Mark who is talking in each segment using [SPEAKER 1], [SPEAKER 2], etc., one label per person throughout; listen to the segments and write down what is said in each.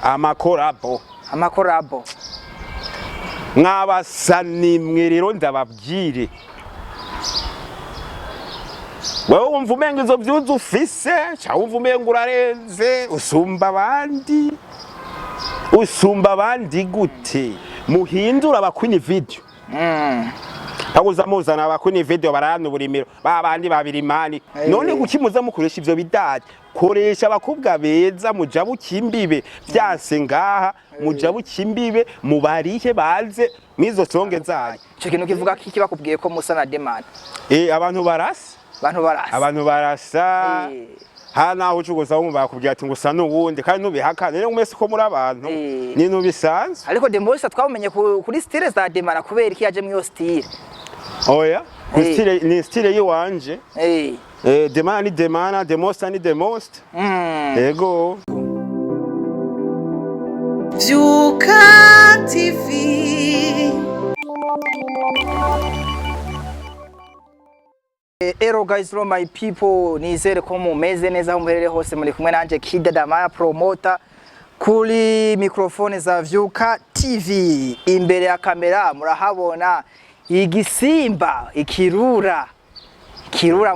[SPEAKER 1] Amakorabo mwabasani mwe rero ndababwire wewe wumva umenga izo vyuzu ufise cyangwa wumva umenga urarenze usumba abandi gute muhindura abakwini video Paguza muzana abakwini video barana uburimiro babandi babirimani none gukimuza mukoresha ivyo bidaje koresha abakobwa beza mujabu kimbibe byanse ngaha mujabu kimbibe mubarihe baze mizo songe zaje
[SPEAKER 2] cyo kintu kivuga kiki bakubwiye ko musa na demand
[SPEAKER 1] abantu barasa hana aho ucuguza wumva bakubwiye ati ngusa n'uwundi kandi nubihakana rero mwese ko muri abantu ni nubisanzwe
[SPEAKER 2] ariko Demosa twabumenye kuri style za Demana kubera iki yaje mwiyo style
[SPEAKER 1] oya ni style yiwanje Demana ni Demana Demosa ni Demost yego
[SPEAKER 3] Vyuka TV
[SPEAKER 2] Hello guys, hello my people, nizere ko mumeze neza aho muherere hose muri kumwe nanje Kid Damaya promoter kuri microphone za Vyuka TV. Imbere ya kamera murahabona igisimba ikirura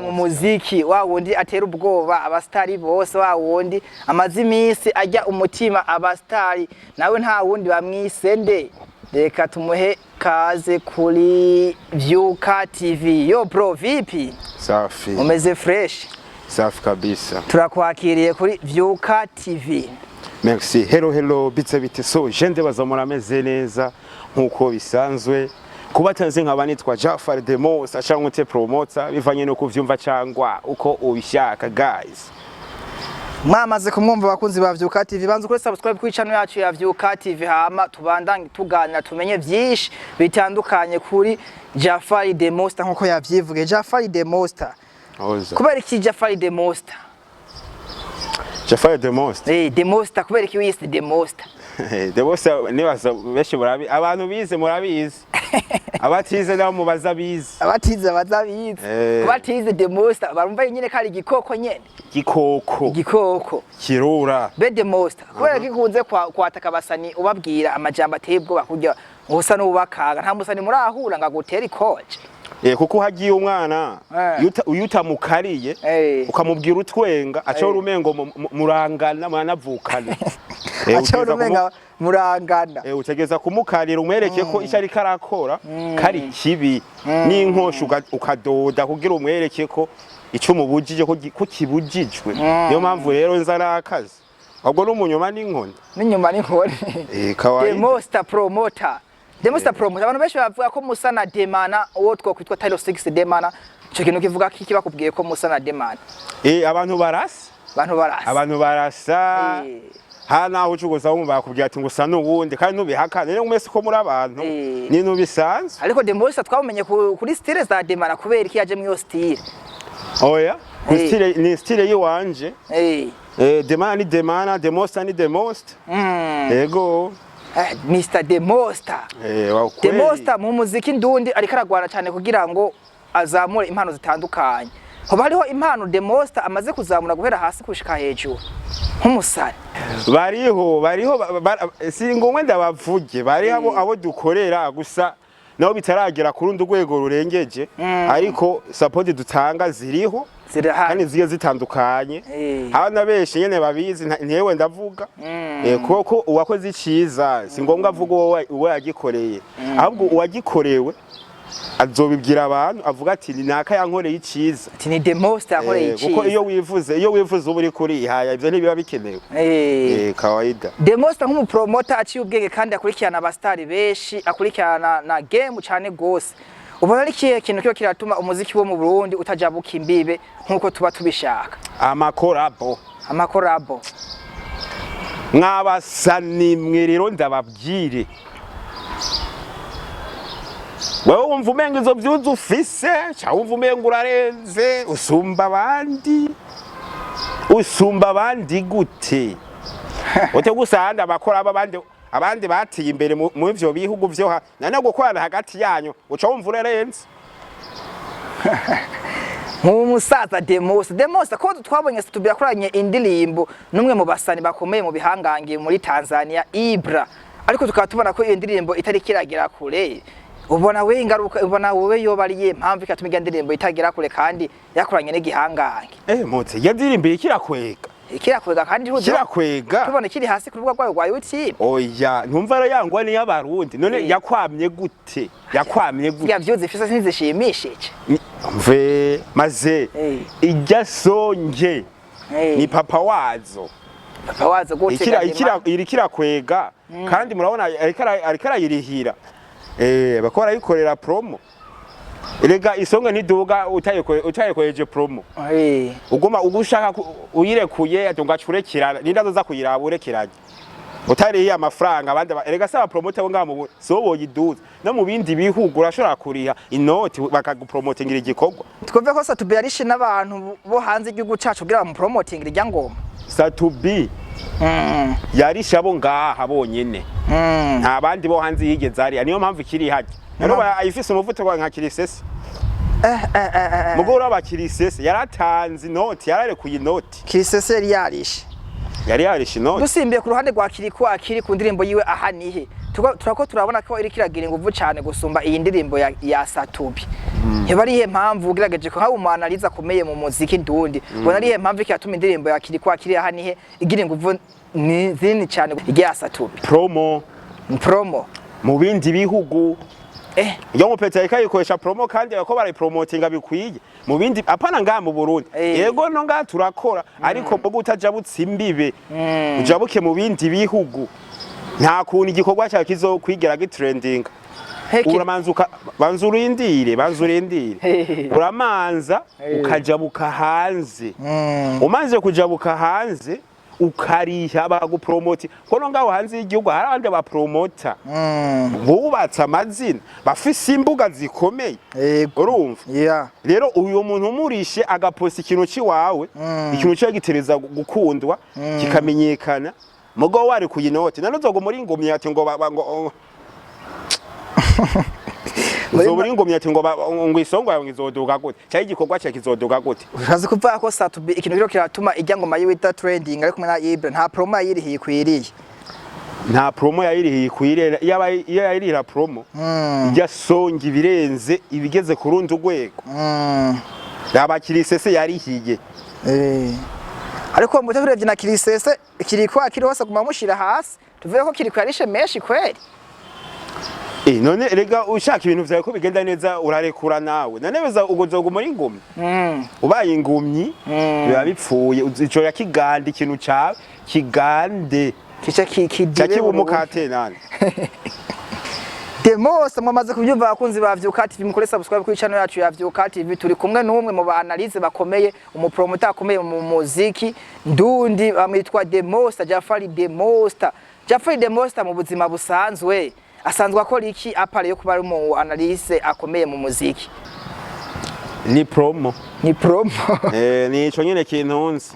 [SPEAKER 2] mu muziki wa wundi atera ubwoba abastari bose wa wundi amazi imisi ajya umutima abastari nawe nta wundi bamwisende reka tumuhe kaze kuri Vyuka TV. Yo bro vipi?
[SPEAKER 1] Safi.
[SPEAKER 2] Umeze fresh?
[SPEAKER 1] Safi kabisa.
[SPEAKER 2] Turakwakiriye kuri Vyuka TV.
[SPEAKER 1] Merci. Hello bite so jende bazamura ameze neza nkuko bisanzwe kubatanze nk'abanitwa Japhalie the most ashaka ute promoter bivanye no kuvyumva cyangwa uko ubishaka guys.
[SPEAKER 2] Mwamaze kumwumva abakunzi ba Vyuka TV banze kuri subscribe kuri channel yacu ya Vyuka TV hama tubandange tuganira tumenye byinshi bitandukanye kuri Japhalie the most nkuko yavyivuge. Japhalie the most kubera iki Japhalie the most?
[SPEAKER 1] Japhalie the most
[SPEAKER 2] the most kubera iki wise the most?
[SPEAKER 1] The most nibaza beshe murabi abantu bize murabizi abatize nabo mubaza bize
[SPEAKER 2] abatize bazabize kubatize the most barumva nyine kari igikoko nyene igikoko
[SPEAKER 1] kirura
[SPEAKER 2] be the most kubera kikunze kwataka basani ubabwira amajambo atebwo bakujya ubusa n'ubakaga nta musani murahura ngagutera ikoje
[SPEAKER 1] kuko hagiye umwana uyutamukariye ukamubwira utwenga aca urumengo murangana mwanavukana
[SPEAKER 2] aca urumenga murangana
[SPEAKER 1] utegeza kumukarira umwereke ko icyo ari karakora kari kibi n'inkosho ukadoda kugira umwereke ko icyo mubujije ko kibujijwe niyo mpamvu rero nzara akazi ahubwo n'umunyuma n'inkoni
[SPEAKER 2] the most promoter Demosa promoter abantu benshi bavuga ko musa na Demana uwo twakwitwa Title 6 Demana cyo kintu kivuga kiki bakubwiye ko musa na Demana
[SPEAKER 1] abantu barasa hana aho ucuguza wumva bakubwiye ati ngusa n'uwundi kandi nubihakana rero mwese ko muri abantu ni nubisanzwe
[SPEAKER 2] ariko Demosa twabumenye kuri style za Demana kubera iki yaje mwiyo style
[SPEAKER 1] oya ni style yiwanje Demana ni Demana Demosa ni Demost yego
[SPEAKER 2] Mr. Demosta Demosta mu muziki ndundi ariko aragwana cyane kugira ngo azamure impano zitandukanye hoba hariho impano Demosta amaze kuzamura guhera hasi kushika hejuru nk'umusari
[SPEAKER 1] bariho singomwe ndabavuge bari abo dukorera gusa nabo bitaragera ku rundi rwego rurengeje ariko support dutanga ziriho kandi ziye zitandukanye abana benshi nyene babizi ntewe ndavuga kuko uwakoze iciza si ngombwa avuga uwo yagikoreye ahubwo uwagikorewe azobibwira abantu avuga ati ni naka yankoreye iciza
[SPEAKER 2] ati ni the most yankoreye iciza
[SPEAKER 1] kuko iyo wivuze uburi kuri haya ivyo ntibiba bikenewe kawaida
[SPEAKER 2] the most nk'umu promoter aciye ubwenge kandi akurikirana abastari benshi akurikirana na game cyane gose ubona ari kiye kintu cyo kiratuma umuziki wo mu Burundi utajabuka imbibe nkuko tuba tubishaka amakorabo
[SPEAKER 1] mwabasani mwe rero ndababwire wewe wumva umenga izo vyuzu ufise cyangwa wumva umenga urarenze usumba abandi gute ote gusanda abakorabo abandi batiye imbere mu ivyo bihugu vyo nane gukorana hagati yanyu uca wumva urarenze
[SPEAKER 2] nk'umusaza Demosa ko twabonye Satubira yakoranye indirimbo numwe mu basani bakomeye mu bihangange muri Tanzania Ibra, ariko tukaba tubona ko iyo ndirimbo itari kiragira kure. Ubona we ingaruka, ubona wowe yoba ariye mpamvu ikatuma iyo ndirimbo itagira kure kandi yakoranye n'igihangange.
[SPEAKER 1] Motse iyo ndirimbo ikirakwega
[SPEAKER 2] kandi
[SPEAKER 1] kirakwega
[SPEAKER 2] tubona kiri hasi ku rubuga rwayo rwa YouTube.
[SPEAKER 1] Oya ntumva yangwa ni y'abarundi none yakwamye gute
[SPEAKER 2] ya vyuzi ifisa sinzishimishije
[SPEAKER 1] mve maze ijya songe ni papa wazo gute kirakwega kandi murabona ariko arayirihira bakora yikorera promo. Erega isonga niduga utayekoreje promo. Ugoma ugushaka uyirekuye atungacurekirana nindazo za kuyiraburekiranye. Utariye amafaranga abandi erega saba promoter bo ngamo so boyiduza no mu bindi bihugu urashobora kuriha inoti bakagupromotingira igikorwa.
[SPEAKER 2] Twumve ko Satubi yarishe n'abantu bo hanze igihugu cacu kugira mu promoting irya ngoma.
[SPEAKER 1] Satubi yarishe abo ngaha bonyene. Nta bandi bo hanze yigeze ari niyo mpamvu kiri haje. Naro ayifise umuvuto kwa nka kirisese. Mugoro abakirisese yaratanze inoti yararekuye inoti. Kirisese yari yarishe inoti.
[SPEAKER 2] Dusimbiye ku ruhande rwa Kiriko akiri ku ndirimbo yiwe ahanihe. Turako turabona ko iri kiragira inguvu cyane gusumba iyi ndirimbo ya Satubi. Yaba ari mpamvu ugerageje ko umanaliza akomeye mu muziki ndundi. Bona ari mpamvu ikatuma indirimbo ya Kiriko akiri ahanihe igira inguvu nini cyane ya Satubi.
[SPEAKER 1] Promo mu bindi bihugu. Yo mupeta ikayikoresha promo kandi bako bari promotinga bikwiye mu bindi apana nga mu Burundi. Yego no nga turakora ariko mbo utaja butsimbibe ujabuke mu bindi bihugu nta kuntu igikorwa cyawe kizokwigera gitrending. Uramanzuka banzurindire uramanza ukajabuka hanze. Umanze kujabuka hanze ukariha bagupromoti kono ngaho hanze y'igihugu hari abandi ba promoter bubatse amazina bafise imbuga zikomeye urumva rero uyu muntu umurishe agaposta ikintu ciwawe ikintu cyo gitereza gukundwa kikamenyekana mugo wari kuyinoti nanozogo muri ngomye ati ngo uzoburi ngomye ati ngo isongo yawe ngizoduga gute cyayi igikorwa cya kizoduga gute
[SPEAKER 2] urazi kuva ko Satubi ikintu rero kiratuma ijya ngoma yiwita trending ariko na Ibra nta promo yayirihiye kwiriye
[SPEAKER 1] nta promo yayirihiye kwiriye yayirira promo ijya songa ibirenze ibigeze ku rundi rwego abakirisese yarihiye
[SPEAKER 2] ariko mbuze turebye na kirisese Kiriko akiri hose kumamushira hasi tuvuye ko Kiriko yarishe meshi kweri.
[SPEAKER 1] None erega ushaka ibintu vyawe ko bigenda neza urarekura nawe nanebeza ugozoga muri ngomyi ubaye ingomyi biba bipfuye ico ya kigande ikintu ca kigande
[SPEAKER 2] kica
[SPEAKER 1] kibumukate nane.
[SPEAKER 2] Demosa mwamaze kubyumva abakunzi ba Vyuka TV mukore subscribe ku channel yacu ya Vyuka TV turi kumwe n'umwe mu banalize bakomeye umupromoter akomeye mu muziki ndundi bamwitwa Japhalie Demosta mu buzima busanzwe asanzwe akora iki apare yo kuba ari mu analyse akomeye mu muziki
[SPEAKER 1] ni promo
[SPEAKER 2] ni
[SPEAKER 1] ico nyene kintunze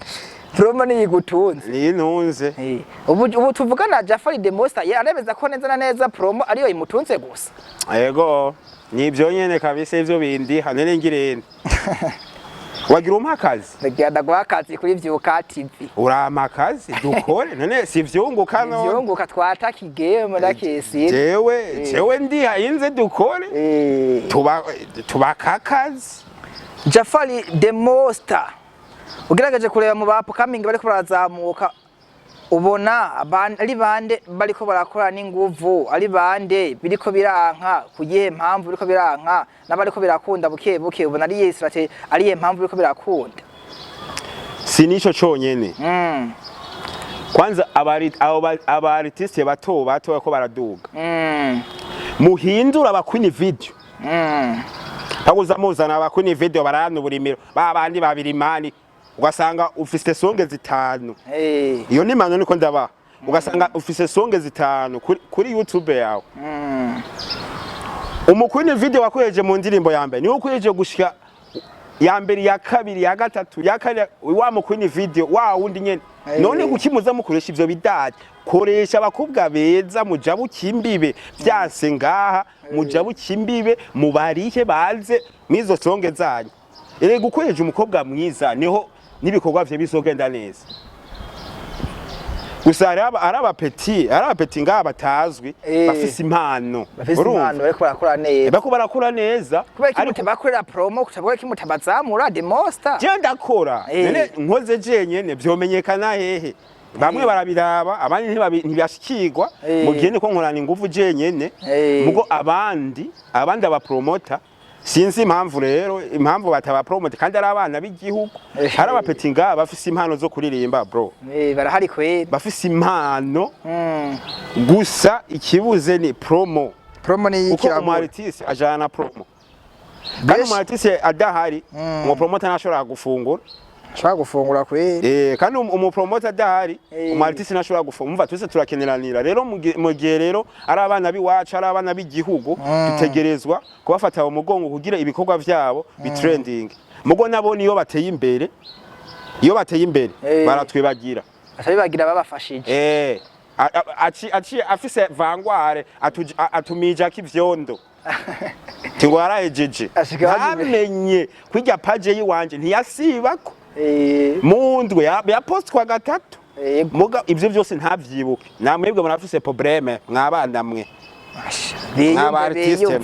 [SPEAKER 2] promo ni igutunze
[SPEAKER 1] ni intunze
[SPEAKER 2] ubu tuvugana Japhalie Demosta yarabeza ko neza na neza promo ariyo imutunze gusa
[SPEAKER 1] yego ni ibyo nyene kabisa ivyo bindi hanene ngirene wagira umakazi
[SPEAKER 2] ndagenda gwakazi kuri Vyuka TV
[SPEAKER 1] uramakazi dukore none si vyunguka no
[SPEAKER 2] vyunguka twataka igame nakesi
[SPEAKER 1] jewe ndi hayinze dukore tubakakazi
[SPEAKER 2] Japhalie Demosta ugerageje kureba mu bapo coming bariko barazamuka ubona ari bande bariko barakora n'inguvu ari bande biriko biranka kugihe mpamvu biriko biranka nabariko birakunda buke ubona ari strategy ari mpamvu biriko birakunda
[SPEAKER 1] si nico conyene kwanza aba artiste bato ko baraduga muhindura abakwini video Haguza muzana abakwini video barano burimiro babandi babirimani ugasanga ufise songe zitanu iyo ni mano niko ndaba ugasanga ufise songe zitanu kuri YouTube yawe umukwini video wakoreje mu ndirimbo ya mbere ni ukoreje gushika ya mbere ya kabiri ya gatatu ya kane wa mukwini video wa wundi nyene none gukimuza mukoresha ivyo bidaje koresha abakobwa beza mujabu kimbibe byase ngaha mujabu kimbibe mubarihe baze mizo songe zanyu ere gukoresha umukobwa mwiza niho nibikorwa vye bizogenda neza gusa araba petit ngaba batazwi bafise impano bariko barakora neza
[SPEAKER 2] ariko bakorera promo kutavuga ko mutabazamura the monster
[SPEAKER 1] je ndakora nene nkoze jenyene vyomenyekana hehe bamwe barabiraba abandi ntibashikirwa mu gihe niko nkorana ingufu jenyene mugo abandi abapromota sinzi impamvu rero impamvu batabapromote kandi ari abana b'igihugu hari abapeti ngaba bafise impano zo kuririmba bro
[SPEAKER 2] barahari kweri
[SPEAKER 1] bafise impano gusa ikibuze ni promo
[SPEAKER 2] ni
[SPEAKER 1] ikirabo uko artiste ajana promo kandi artiste adahari umu promoter ntashobora gufungura
[SPEAKER 2] shaka gufungura kweri
[SPEAKER 1] kandi umu promoter adahari umu artiste ntashobora gufungura twese turakeneranira rero mu gihe rero ari abana biwacu ari abana b'igihugu dutegerezwa kubafata mu mugongo kugira ibikorwa vyabo bitrending mugo nabo niyo bateye imbere baratwibagira
[SPEAKER 2] atabibagira babafashije
[SPEAKER 1] afise vangware atumija k'ivyondo tingo yarahejeje amenye kwirya page yiwanje ntiyasibako mundwe yapostwa gatatu muga ivyo byose ntavyibuke namwebwe murafise problème mwabana mwe artiste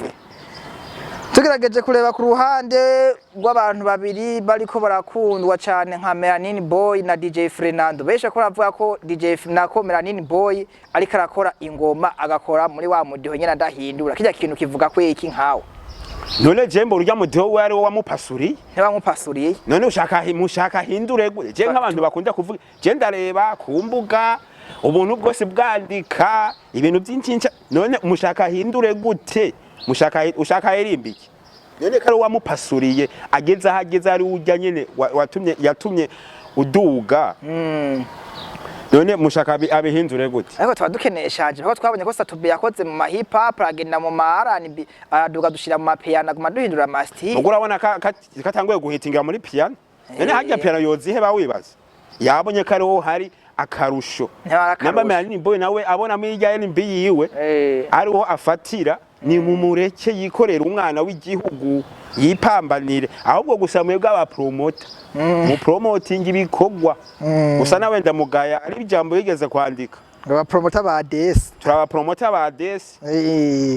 [SPEAKER 2] tugerageje kureba ku ruhande rw'abantu babiri bariko barakundwa cyane nka Melanin Boy na DJ Fernando besha ko ravuga ko DJ nako Melanin Boy ariko arakora ingoma agakora muri wa mudiho nyene ndahindura kijya kintu kivuga ko iki nkawo
[SPEAKER 1] none jembo urya mudiho wari wamupasuriye
[SPEAKER 2] ntibamupasuriye
[SPEAKER 1] none mushaka hindure gute je nk'abantu bakunda kuvuga je ndareba ku mbuga ubuntu bwose bwandika ibintu byinshi none mushaka hindure gute ushaka erimbiki none kare wamupasuriye ageze ari urya nyene yatumye uduga none mushaka abihindure gute
[SPEAKER 2] ariko twadukeneshaje kuko twabonye ko Satubi yakoze mu hip hop agenda mu R&B aduga dushira mu piano guma duhindura masti
[SPEAKER 1] ubwo urabona katanguye guhitinga muri piano none hajya piano yozihe bawibaza yabonye kare wo hari akarusho namba Melanin Boy nawe abona muri rya NB yiwe ariho afatira ni mumureke yikorera umwana w'igihugu yipambanire ahubwo gusa mwebwe abapromota mu promoting ibikorwa gusa nawe ndamugaya ari ijambo yigeze kwandika
[SPEAKER 2] abapromota ba DS
[SPEAKER 1] turabapromota ba DS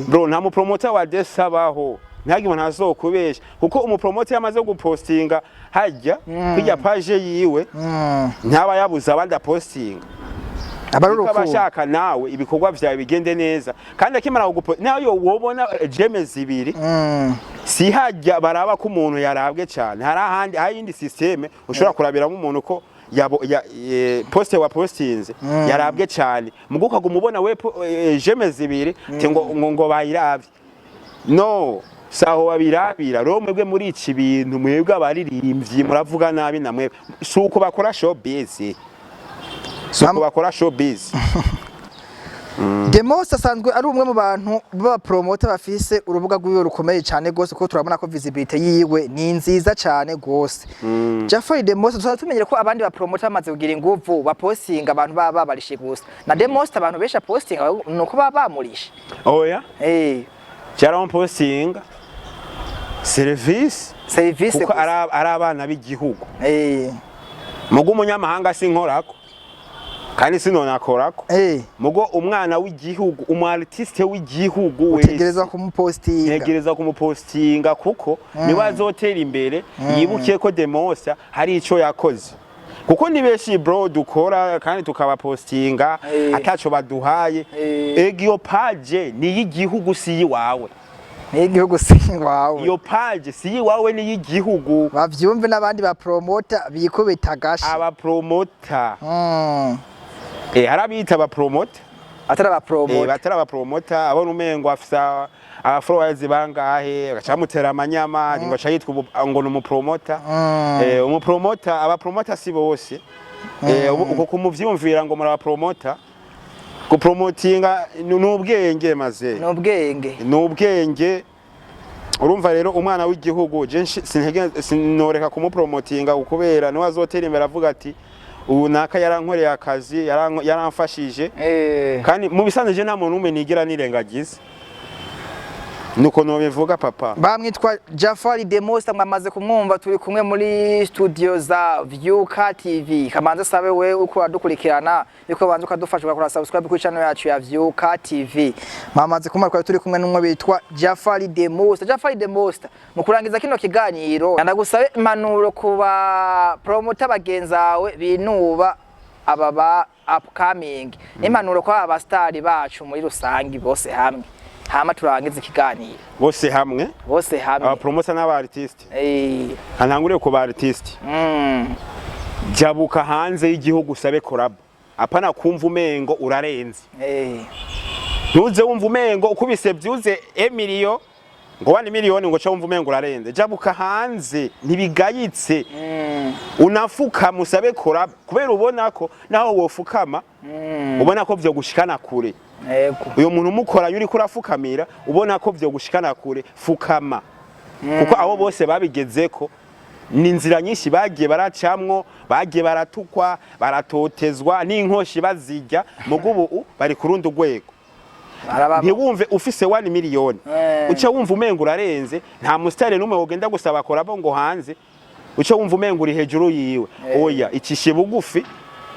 [SPEAKER 1] bro nta mu promoter wa DS abaho ntagimo ntazokubesha kuko umupromota yamaze gupostinga hajya kujya page yiwe ntaba yabuza abandi postinga abashaka nawe ibikorwa vyawe bigende neza kandi akimara nayo wobona geme zibiri si hajya baraba ko umuntu yarabwe cyane hari ahandi hayindi systeme ushobora kurabiramo umuntu ko poste wa postinze yarabwe cyane muguka gumubona we geme zibiri ngo bayiravye no saho babirabira ro mwebwe muri iki bintu mwebwe abaririmbyi muravuga nabi na mwebwe suko bakora showbiz suko bakora showbiz
[SPEAKER 2] Demos asanzwe ari umwe mu bantu baba promoter bafise urubuga rw'iyo rukomeye cyane gose ko turabona ko visibility yiwe ni nziza cyane gose Japhalie Demos tumenyere ko abandi ba promoter bamaze kugira inguvu bapostinga abantu baba barishe gose na Demos abantu besha postinga nuko baba bamurishe
[SPEAKER 1] oya cyara postinga service kuko ari abana b'igihugu mugo umunyamahanga sinkorako kandi sinonakorako mugo umwana w'igihugu umu artiste w'igihugu
[SPEAKER 2] wese tegereza
[SPEAKER 1] kumupostinga kuko niwe azotera imbere yibukiye ko Demosa hari ico yakoze kuko nibeshi bro dukora kandi tukabapostinga ataco baduhaye egyo page ni y'igihugu si yiwawe
[SPEAKER 2] n'igihugu singwawe
[SPEAKER 1] iyo page si yiwawe ni y'igihugu
[SPEAKER 2] bavyumve n'abandi ba promoter bikubita gashi
[SPEAKER 1] aba promoter harabita ba promoter
[SPEAKER 2] atara ba
[SPEAKER 1] promoter abona umengo afisa followers bangahe gacamutera amanyama ngo cayitwa ngo no promoter umu promoter aba promoter si bose uko kumuvyumvira ngo muri aba promoter ku promotinga n'ubwenge maze n'ubwenge urumva rero umwana w'igihugu je sinoreka kumupromotinga ukubera no azotera imbere avuga ati ubu naka yarankoreye akazi yaramfashije kandi mu bisanzwe nta muntu umwe nigira nirengagiza nuko no bivuga papa.
[SPEAKER 2] Bamwitwa Japhalie the Monster, mwamaze kumwumva, turi kumwe muri studio za Vyuka TV. Kamanze sabe we uko wadukurikirana yuko banze ukadufasha gukora subscribe ku channel yacu ya Vyuka TV. Mwamaze kumara turi kumwe n'umwe bitwa Japhalie the Monster. Japhalie the Monster, mu kurangiza kino kiganiro ndagusabe impanuro kuba promoter bagenzawe binuba ababa upcoming. Impanuro kwa abastari bacu muri rusangi bose hamwe. Hama turangiza ikiganiro
[SPEAKER 1] Bose hamwe aba promoter n'aba artist antanguriye ku ba artist jabuka hanze y'igihugu sabe collab apana kumva umengo urarenze ntuze wumva umengo ukubise byuze emilio ngo 1 miliyoni ngo cha wumva umengo urarenze jabuka hanze ntibigayitse unafuka musabe collab kubera ubona ko naho wofukama ubona ko byo gushikana kure. Uyo muntu umukora yuri kurafukamira ubona ko byo gushikana kure fukama kuko abo bose babigezeko ni inzira nyinshi bagiye baracamwo bagiye baratukwa baratotezwa n'inkoshi bazijya mugubu bari kurundi urwego ntiwumve ufise 1 miliyoni uca wumva umengo urarenze nta mustare numwe wogenda gusaba korabo ngo hanze uca wumva umengo uri hejuru yiwe oya icishe bugufi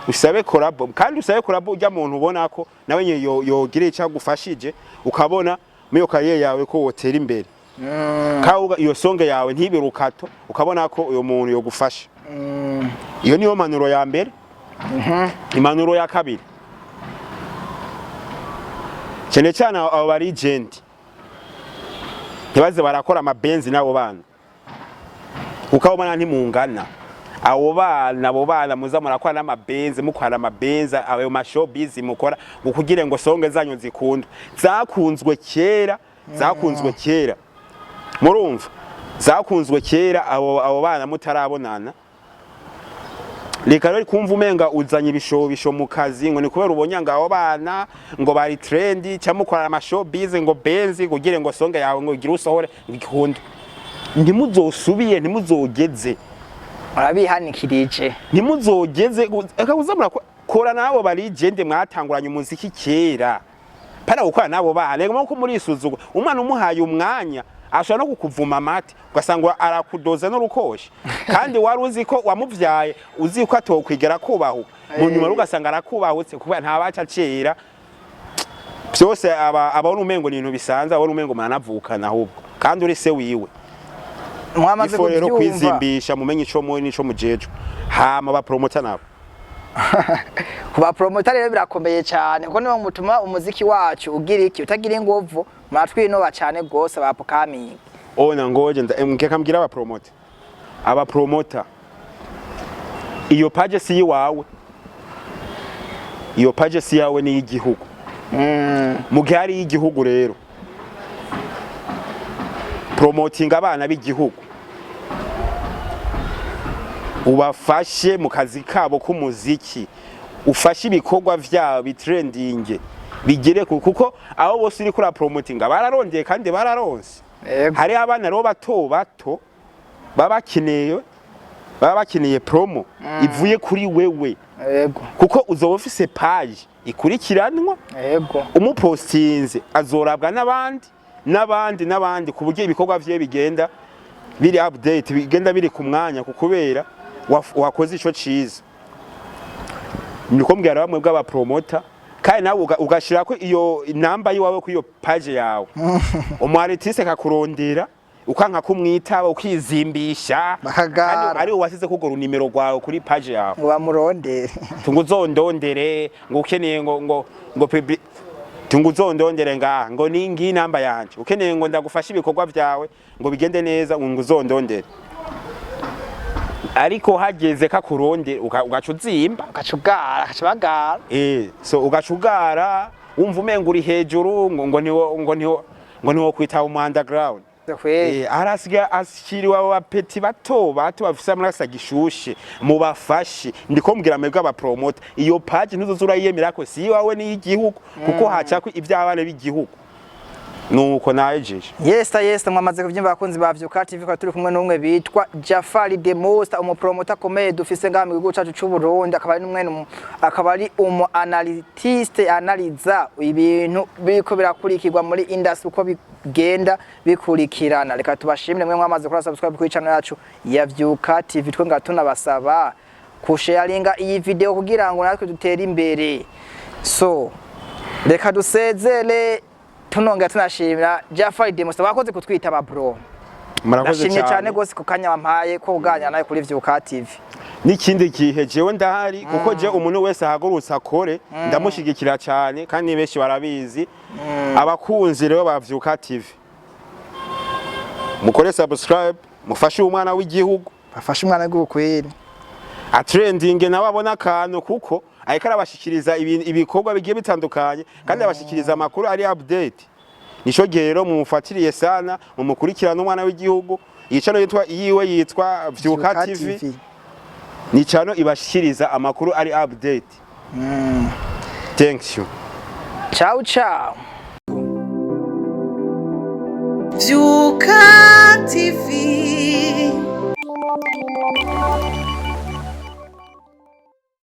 [SPEAKER 1] usabe collab kandi usabe collab ujya muntu ubona ko nawe yogire cyagufashije ukabona miyo kariye yawe ko wotera imbere kauga iyo songe yawe ntibirukato ukabona ko uyo muntu yogufasha iyo niyo manuro ya mbere imanuro ya kabiri cyane abo bari agent ntibaze barakora amabenzi nabo bana ukabona ntimungana abo bana muza murakora n'amabenze mukwana amabenza ayo mashowbiz mukora ukugire ngo songe zanyu zikundwe zakunzwe kera murumva zakunzwe kera abo bana mutarabonana rero kumva umenga uzanye ibishobisho mu kazi ngo ni kubera ubonya ngo abo bana ngo bari trendy cyangwa mukora amashowbiz ngo benzi kugire ngo songe yawe ngo igire usohore ngikundwe ntimuzosubiye ntimuzogeze
[SPEAKER 2] arabihanikirije
[SPEAKER 1] ntimuzogeze akabuza murakora nabo bari agent mwatanguranye umuziki kera para gukora nabo bana ngo muri isuzugo umwana umuhaye umwanya ashobora no kukuvuma amati ugasanga arakudoza n'urukoshi kandi wari uzi ko wamuvyaye uzi ko atokwigera kubaho mu nyuma ugasanga arakubahutse kuba nta baca cera byose abona umengo ni ibintu bisanzwe abona umengo manavukana ahubwo kandi uri se wiwe
[SPEAKER 2] mwamaze
[SPEAKER 1] kubyumva kwizimbisha mumenye ico muri nico mujejo hama ba promoter nabo
[SPEAKER 2] kuba promoter rero birakomeye cyane kuko niba mutuma umuziki wacu ugira iki utagira ingovu matwi no bacane gose bapukami
[SPEAKER 1] ona ngoje nkeka mbwira aba promoter iyo page si yiwawe iyo page si yawe ni igihugu mugihe ari igihugu rero promoting abana b'igihugu ubafashe mu kazi kabo k'umuziki ufashe ibikorwa vyabo bitrendinge bigere kuko abo bose uri kuri promoting bararondeye kandi bararonse hari abana ro bato babakeneye promo ivuye kuri wewe kuko uzoba ufise page ikurikiranwa umupostinze azorabwa n'abandi ku buryo ibikorwa vye bigenda biri update bigenda biri ku mwanya kukubera wakoze ico ciza niko mbwira bamwe bw'aba promoter kandi nawe ugashira ko iyo namba yiwawe ku iyo page yawe umu artiste kakurondera ukanka kumwitaba ukizimbisha kandi ari wasize kugora numero rwawe kuri page yawe
[SPEAKER 2] ngo bamurondere
[SPEAKER 1] tunguzondondere ngo ukeneye ngo tunguzondondere ngo ningi namba yanje ukeneye ngo ndagufasha ibikorwa vyawe ngo bigende neza ngo uzondondere ariko hageze kakuronde ugacuzimba
[SPEAKER 2] ugacugara
[SPEAKER 1] so ugacugara wumva umenga uri hejuru ngo niho kwita mu underground arasiga ashiriwa abapeti bato bafise amurasa gishushe mu bafashe ndiko mbwira mwebwe aba promoter iyo page ntuzuzura yiyemera ko si wawe ni igihugu kuko hacako ivy'abana b'igihugu nuko najeje
[SPEAKER 2] yes mwamaze kuvyimba abakunzi ba Vyuka TV ko turi kumwe n'umwe bitwa Japhalie the Monster umupromoter komeye dufise ngaha mu gihugu cacu c'u Burundi akaba ari analytiste analiza ibintu biriko birakurikirwa muri industry uko bigenda bikurikirana. Reka tubashimire mwe mwamaze kuri subscribe kuri channel yacu ya Vyuka TV. Twe tunabasaba kusharinga iyi video kugira ngo natwe dutere imbere. So reka dusezere tunongera tunashimira Japhalie Demosta bakoze kutwita ba bro. Ndashimye cyane gose kukanya wampaye ko uganya nawe kuri Vyuka TV.
[SPEAKER 1] N'ikindi gihe jewe ndahari kuko je umuntu wese ahagurutsa akore ndamushigikira cyane kandi benshi barabizi abakunzi rero ba Vyuka TV mukore subscribe mufashe umwana w'igihugu
[SPEAKER 2] bafashe umwana w'ukweli
[SPEAKER 1] trending nawe abona akantu kuko ariko arabashikiriza ibikorwa bigiye bitandukanye kandi abashikiriza amakuru ari update. Nico gero mumufatiriye sana mumukurikirana umwana w'igihugu yicano yitwa Vyuka TV. Ni chano ibashikiriza amakuru ari update. Thank you.
[SPEAKER 2] Ciao ciao.
[SPEAKER 3] Vyuka TV.